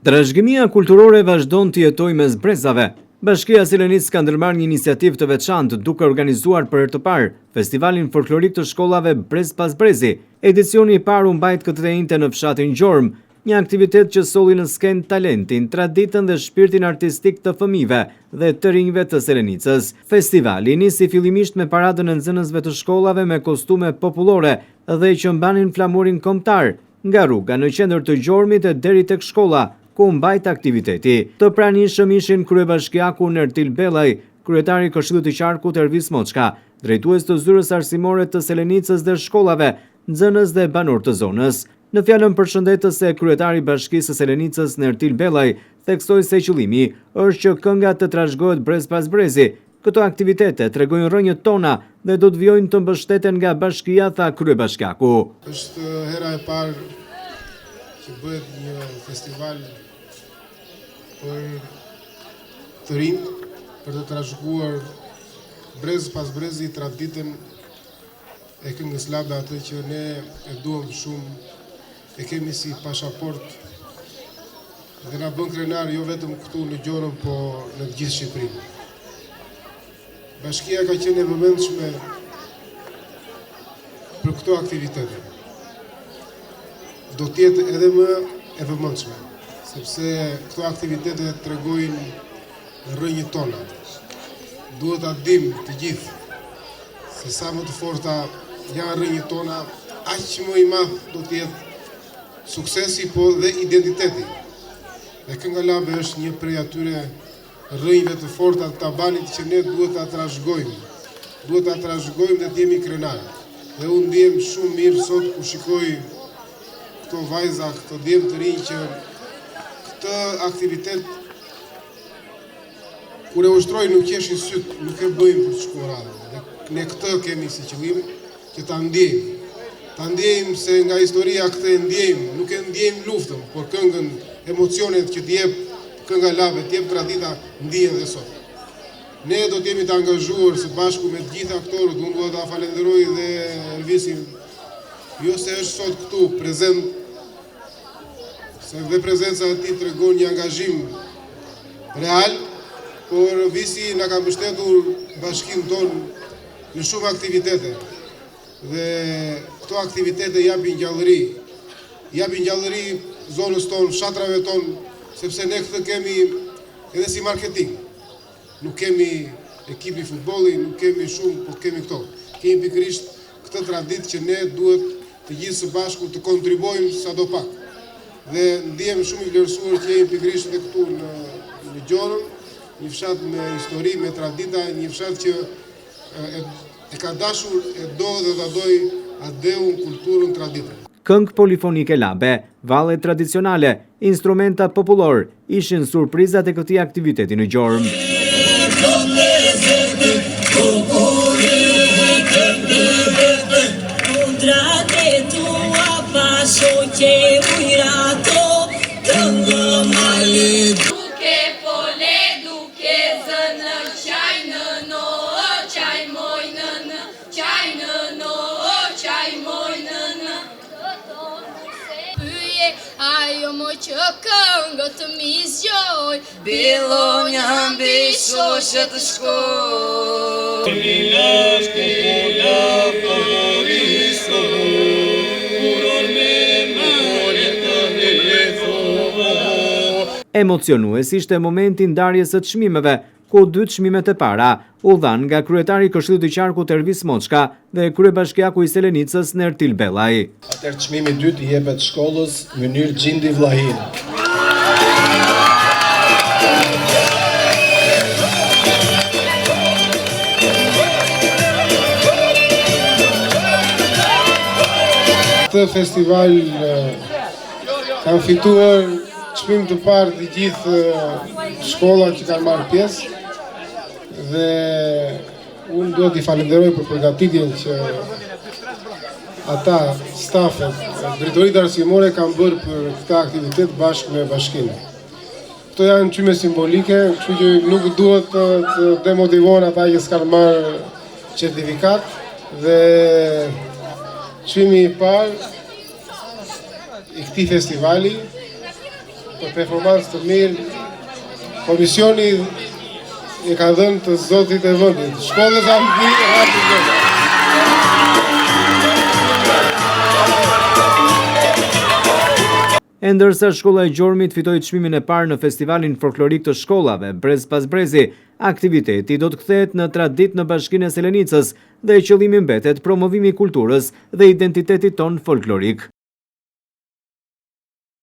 Trashëgimia kulturore vazhdon të jetojë mes brezave. Bashkia Selenic ka ndërmarrë një iniciativë të veçantë duke organizuar për herë të parë Festivalin Folklorik të Shkollave Brez pas Brezi. Edicioni i parë u mbajt këtë të njëjtën në fshatin Gjormë, një aktivitet që solli në skenë talentin, traditën dhe shpirtin artistik të fëmijëve dhe të rinjve të Selenicës. Festivali nisi fillimisht me paradën e nxënësve të shkollave me kostume popullore dhe që mbanin flamurin kombëtar, nga rruga në qendër të Gjormit e deri tek shkolla, ku mbajt aktiviteti. Të pranishëm ishin kryebashkiaku Nertil Bellaj, kryetari i Këshillit të Qarkut Ervis Moçka, drejtues të zyrës arsimore të Selenicës dhe shkollave, nxënës dhe banor të zonës. Në fjalën përshëndetëse, kryetari i Bashkisë së Selenicës Nertil Bellaj theksoi se qëllimi është që kënga të trashëgohet brez pas brezi. Këto aktivitete tregojnë rrënjët tona dhe do të vijojnë të mbështeten nga bashkia, tha kryebashkiaku. Është hera e parë që bëhet një festival për të rinj, për të trashëguar brez pas brezi traditën e këngës labda, atë që ne e duam shumë, e kemi si pasaport dhe na bën krenar jo vetëm këtu në Gjorëm, po në të gjithë Shqipërinë. Bashkia ka qenë e vëmendshme për këto aktivitete. Do tjetë edhe më e vëmendshme, sepse këto aktivitete tregojnë rrënjët tona. Duhet ta dimë të gjithë se sa më të forta janë rrënjët tona, aq më i madh do të jetë suksesi, po dhe identiteti. Dhe kënga labe është një prej atyre rrënjëve të forta të tabanit që ne duhet ta trashëgojmë. Duhet ta trashëgojmë dhe të jemi krenarë. Dhe unë ndihem shumë mirë sot ku shikoj këto vajza, këto djemë të rinj që këtë aktivitet kur e ushtrojnë nuk qeshin syt, nuk e bëjmë për të shkuar radhë. Ne këtë kemi si qëllim, që ta ndjejmë. Ta ndjejmë se nga historia këtë e ndjejmë, nuk e ndjejmë luftën, por këngën, emocionet që t'jep kënga labe, t'jep tradita, ndihen dhe sot. Ne do t'jemi të angazhuar së bashku me të gjitha aktorët, unë do ta falenderoj dhe Elvisin, jo se është sot këtu prezent, se dhe prezenca e tij tregon një angazhim real, por Visi na ka mbështetur bashkinë tonë në shumë aktivitete. Dhe këto aktivitete japin gjallëri zonës tonë, fshatrave tonë, sepse ne këtë kemi edhe si marketing. Nuk kemi ekipi futbolli, nuk kemi shumë, po kemi këto. Kemi pikërisht këtë traditë që ne duhet të gjithë së bashku të kontribuojmë sado pak. Dhe ndihem shumë i vlerësuar që jemi pikërisht edhe këtu në Gjorëm, një fshat me histori, me tradita, një fshat që e ka dashur, e do dhe ta doj adeun, kulturën, traditën. Këngë polifonike labe, valle tradicionale, instrumenta popullor, ishin surprizat e këtij aktiviteti në Gjormë. Ajo moj që këngët të mizjoj, Bilonja mbi shoshë të shkoj. Emocionues ishte momenti ndarjes së çmimeve, ku 2 çmimet e para u dhanë nga kryetari i Këshillit të Qarkut Ervis Moçka dhe kryebashkiaku i Selenicës Nertil Bellaj. Atëherë çmimi i dytë i jepet shkollës Mynir Gjindi Vllahin. Këtë festival kanë fituar çmim të parë të gjithë shkollat që kanë marrë pjesë. Dhe unë duhet t'i falenderoj për përgatitjen që ata, stafet, drejtoritë arsimore kanë bërë për këtë aktivitet bashkë me bashkinë. Këto janë çmime simbolike, kështu që nuk duhet të demotivohen ata që s'kan marrë certifikat, dhe çmimi i parë i këtij festivali për performancë të mirë. Komisioni i ka dhënë të zotit e vendit, shkollës Amdi Rapi Gjergj. E ndërsa shkolla e Gjormit fitoi çmimin e parë në festivalin folklorik të shkollave Brez pas Brezi, aktiviteti do të kthehet në traditë në Bashkinë e Selenicës dhe qëllimi mbetet promovimi i kulturës dhe identitetit ton folklorik.